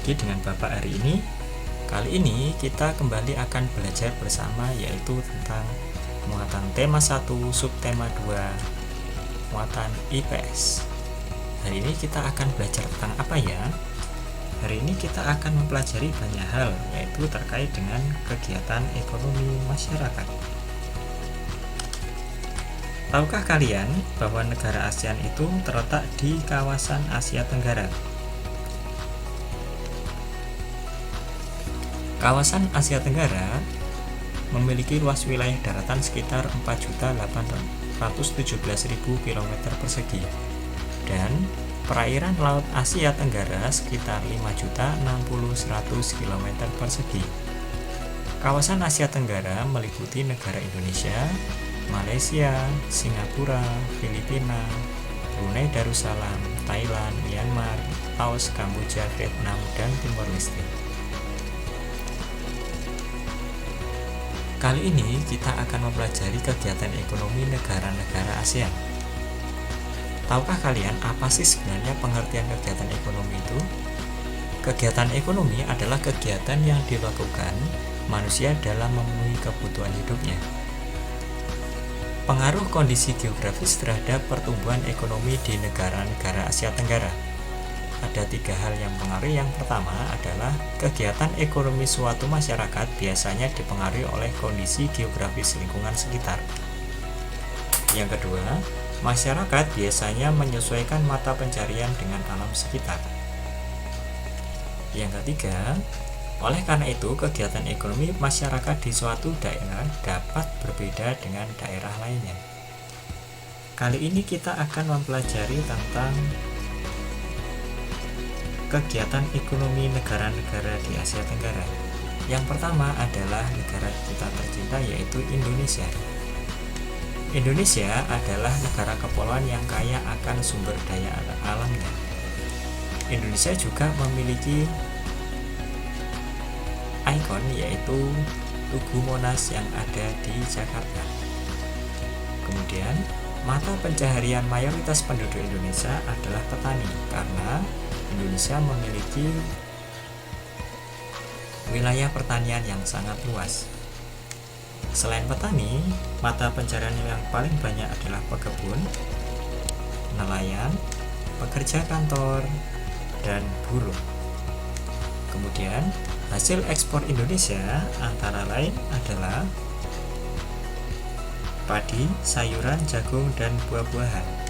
lagi dengan Bapak hari ini. Kali ini kita kembali akan belajar bersama, yaitu tentang muatan tema 1, subtema 2, muatan IPS. Hari ini kita akan belajar tentang apa ya? Hari ini kita akan mempelajari banyak hal, yaitu terkait dengan kegiatan ekonomi masyarakat. Tahukah kalian bahwa negara ASEAN itu terletak di kawasan Asia Tenggara? Kawasan Asia Tenggara memiliki luas wilayah daratan sekitar 4.817.000 km persegi dan perairan laut Asia Tenggara sekitar 5.060.100 km persegi. Kawasan Asia Tenggara meliputi negara Indonesia, Malaysia, Singapura, Filipina, Brunei Darussalam, Thailand, Myanmar, Laos, Kamboja, Vietnam, dan Timor Leste. Kali ini kita akan mempelajari kegiatan ekonomi negara-negara ASEAN. Tahukah kalian apa sih sebenarnya pengertian kegiatan ekonomi itu? Kegiatan ekonomi adalah kegiatan yang dilakukan manusia dalam memenuhi kebutuhan hidupnya. Pengaruh kondisi geografis terhadap pertumbuhan ekonomi di negara-negara Asia Tenggara. Ada 3 hal yang mempengaruhi. Yang pertama adalah kegiatan ekonomi suatu masyarakat biasanya dipengaruhi oleh kondisi geografis lingkungan sekitar. Yang kedua, masyarakat biasanya menyesuaikan mata pencarian dengan alam sekitar. Yang ketiga, oleh karena itu kegiatan ekonomi masyarakat di suatu daerah dapat berbeda dengan daerah lainnya. Kali ini kita akan mempelajari tentang kegiatan ekonomi negara-negara di Asia Tenggara. Yang pertama adalah negara kita tercinta, yaitu Indonesia. Indonesia adalah negara kepulauan yang kaya akan sumber daya alamnya. Indonesia juga memiliki ikon, yaitu Tugu Monas yang ada di Jakarta. Kemudian, mata pencaharian mayoritas penduduk Indonesia adalah petani, karena Indonesia memiliki wilayah pertanian yang sangat luas. Selain petani, mata pencaharian yang paling banyak adalah pekebun, nelayan, pekerja kantor, dan buruh. Kemudian, hasil ekspor Indonesia antara lain adalah padi, sayuran, jagung, dan buah-buahan.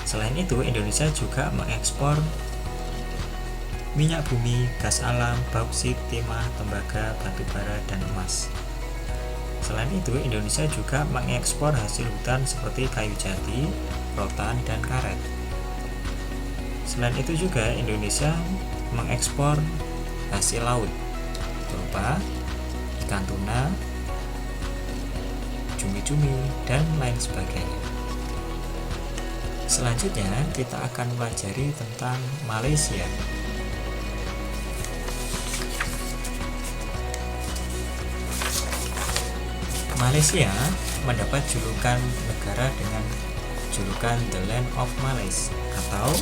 Selain itu, Indonesia juga mengekspor minyak bumi, gas alam, bauksit, timah, tembaga, batu bara, dan emas. Selain itu, Indonesia juga mengekspor hasil hutan seperti kayu jati, rotan, dan karet. Selain itu juga Indonesia mengekspor hasil laut berupa ikan tuna, cumi-cumi, dan lain sebagainya. Selanjutnya kita akan pelajari tentang Malaysia. Malaysia mendapat julukan negara dengan julukan The Land of Malays, atau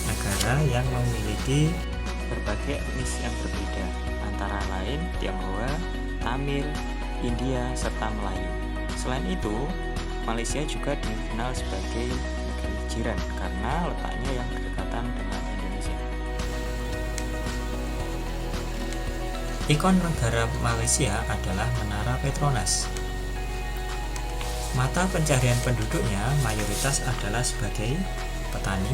negara yang memiliki berbagai etnis yang berbeda, antara lain Tionghoa, Tamil, India, serta Melayu. Selain itu, Malaysia juga dikenal sebagai jiran karena letaknya yang berdekatan dengan Indonesia. Ikon negara Malaysia adalah Menara Petronas. Mata pencaharian penduduknya mayoritas adalah sebagai petani,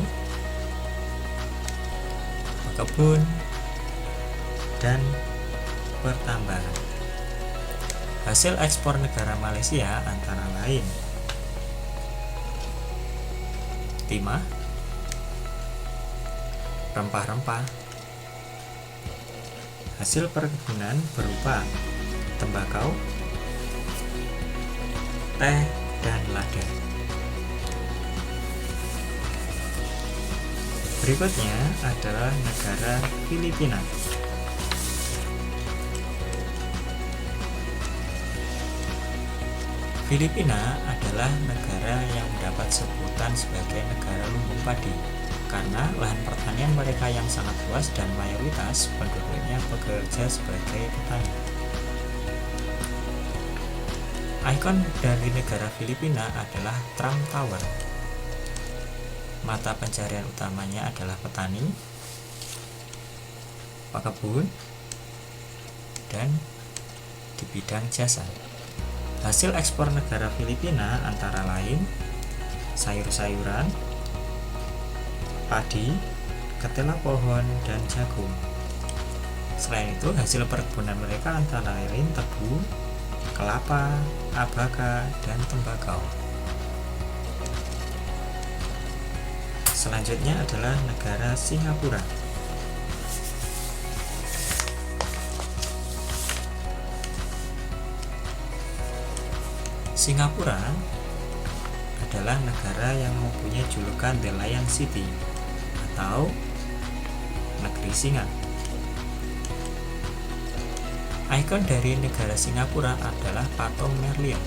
pekebun, dan pertambangan. Hasil ekspor negara Malaysia antara lain timah, rempah-rempah, hasil perkebunan berupa tembakau, teh, dan lada. Berikutnya adalah negara Filipina. Filipina adalah negara yang mendapat sebutan sebagai negara lumbung padi. karena lahan pertanian mereka yang sangat luas dan mayoritas penduduknya bekerja sebagai petani. Ikon dari negara Filipina adalah Trump Tower. Mata pencarian utamanya adalah petani, pekebun, dan di bidang jasa. Hasil ekspor negara Filipina antara lain sayur-sayuran, padi, ketela pohon, dan jagung. Selain itu, hasil perkebunan mereka antara lain tebu, kelapa, abaka, dan tembakau. Selanjutnya adalah negara Singapura. Singapura adalah negara yang mempunyai julukan The Lion City atau negeri singa. Ikon dari negara Singapura adalah patung Merlion.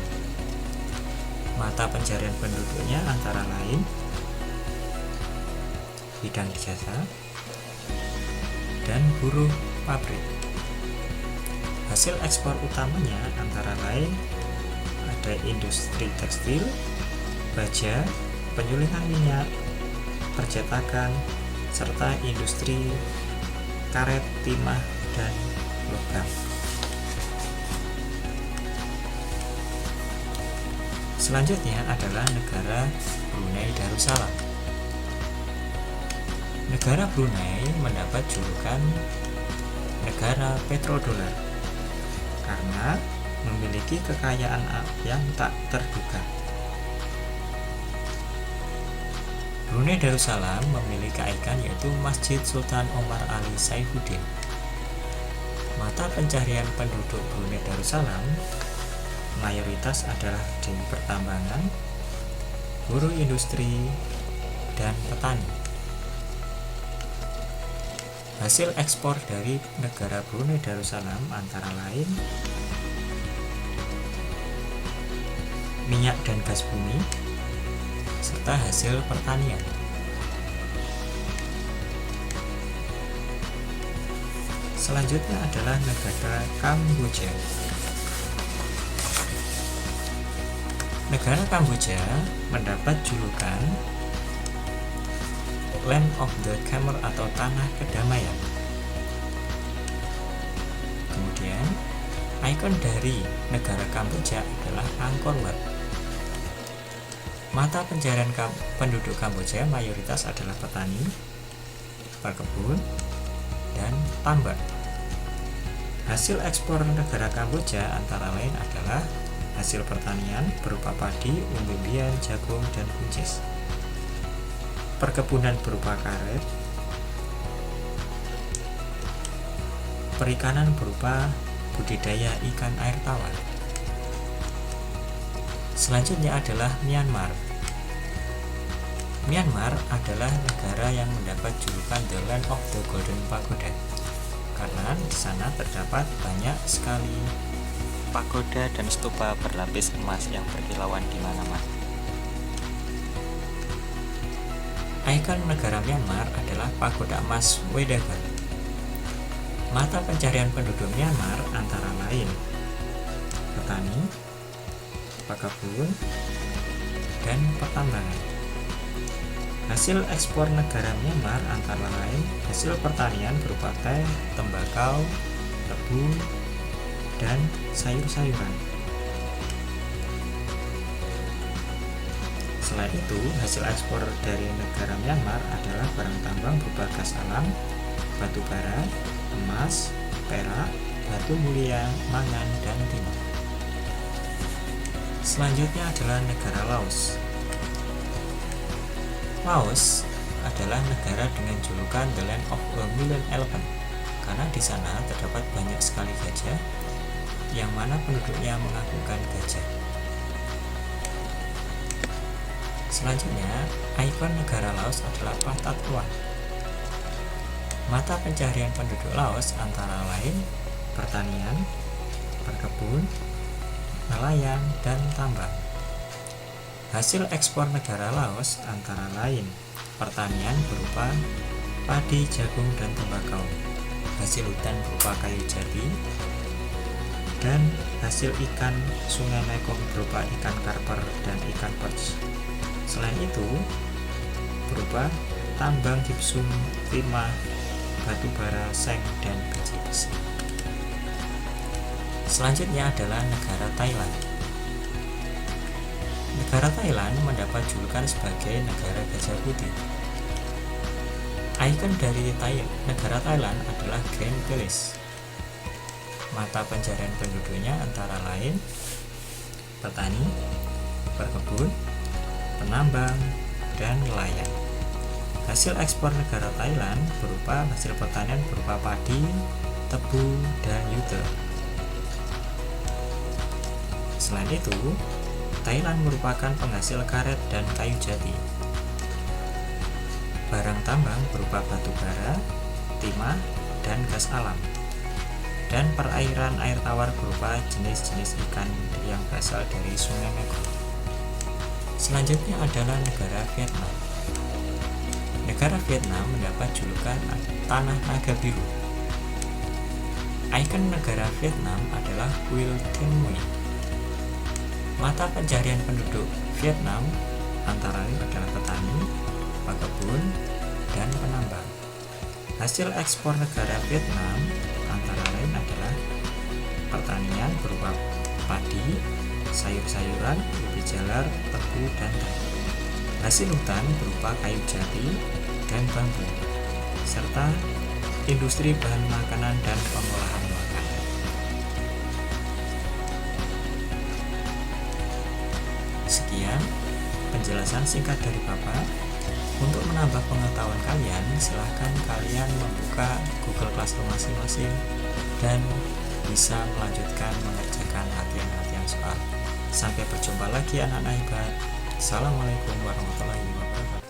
Mata pencarian penduduknya antara lain bidang jasa dan buruh pabrik. Hasil ekspor utamanya antara lain ada industri tekstil, baja, penyulingan minyak, percetakan, serta industri karet, timah, dan logam. Selanjutnya adalah negara Brunei Darussalam. Negara Brunei mendapat julukan negara petrodolar karena memiliki kekayaan yang tak terduga. Brunei Darussalam memiliki ikon yaitu Masjid Sultan Omar Ali Saifuddin. Mata pencarian penduduk Brunei Darussalam mayoritas adalah di pertambangan, buruh industri, dan petani. Hasil ekspor dari negara Brunei Darussalam antara lain minyak dan gas bumi, serta hasil pertanian. Selanjutnya adalah negara Kamboja. Negara Kamboja mendapat julukan Land of the Khmer atau Tanah Kedamaian. Kemudian, ikon dari negara Kamboja adalah Angkor Wat. Mata pencarian penduduk Kamboja mayoritas adalah petani, pekebun, dan tambak. Hasil ekspor negara Kamboja antara lain adalah hasil pertanian berupa padi, umbi-umbian, jagung, dan buncis. Perkebunan berupa karet, perikanan berupa budidaya ikan air tawar. Selanjutnya adalah Myanmar. Myanmar adalah negara yang mendapat julukan The Land of the Golden Pagoda karena di sana terdapat banyak sekali pagoda dan stupa berlapis emas yang berkilauan di mana-mana. Ikon negara Myanmar adalah pagoda emas Wedagon. Mata pencarian penduduk Myanmar antara lain petani, pekebun, dan pertambangan. Hasil ekspor negara Myanmar antara lain hasil pertanian berupa teh, tembakau, tebu, dan sayur-sayuran. Selain itu, hasil ekspor dari negara Myanmar adalah barang tambang berupa gas alam, batu bara, emas, perak, batu mulia, mangan, dan timah. Selanjutnya adalah negara Laos. Laos adalah negara dengan julukan The Land of a Million Elephant karena di sana terdapat banyak sekali gajah yang mana penduduknya mengagungkan gajah. Selanjutnya, ikon negara Laos adalah Pathat Loa. Mata pencarian penduduk Laos antara lain pertanian, perkebun, nelayan, dan tambang. Hasil ekspor negara Laos antara lain pertanian berupa padi, jagung, dan tembakau, hasil hutan berupa kayu jati, dan hasil ikan sungai Mekong berupa ikan karper dan ikan perch. Selain itu, berupa tambang gipsum, timah, batu bara, seng, dan biji besi. Selanjutnya adalah negara Thailand. Negara Thailand mendapat julukan sebagai negara gajah putih. Ikon dari negara Thailand adalah Grand Palace. Mata pencarian penduduknya antara lain petani, berkebun, penambang, dan nelayan. Hasil ekspor negara Thailand berupa hasil pertanian berupa padi, tebu, dan jute. Selain itu, Thailand merupakan penghasil karet dan kayu jati. Barang tambang berupa batu bara, timah, dan gas alam. Dan perairan air tawar berupa jenis-jenis ikan yang berasal dari sungai Mekong. Selanjutnya adalah negara Vietnam. Negara Vietnam mendapat julukan Tanah Naga Biru. Ikon negara Vietnam adalah Kuil Thien Mui. Mata pencarian penduduk Vietnam antara lain adalah petani, pekebun, dan penambang. Hasil ekspor negara Vietnam antara lain adalah pertanian berupa padi, sayur-sayuran, ubi jalar, tebu, dan teh. Hasil hutan berupa kayu jati dan bambu, serta industri bahan makanan dan pengolahan makanan. Sekian penjelasan singkat dari Bapak. Untuk menambah pengetahuan kalian, silahkan kalian membuka Google Classroom masing-masing dan bisa melanjutkan mengerjakan latihan-latihan soal. Sampai berjumpa lagi anak-anak hebat. Assalamualaikum warahmatullahi wabarakatuh.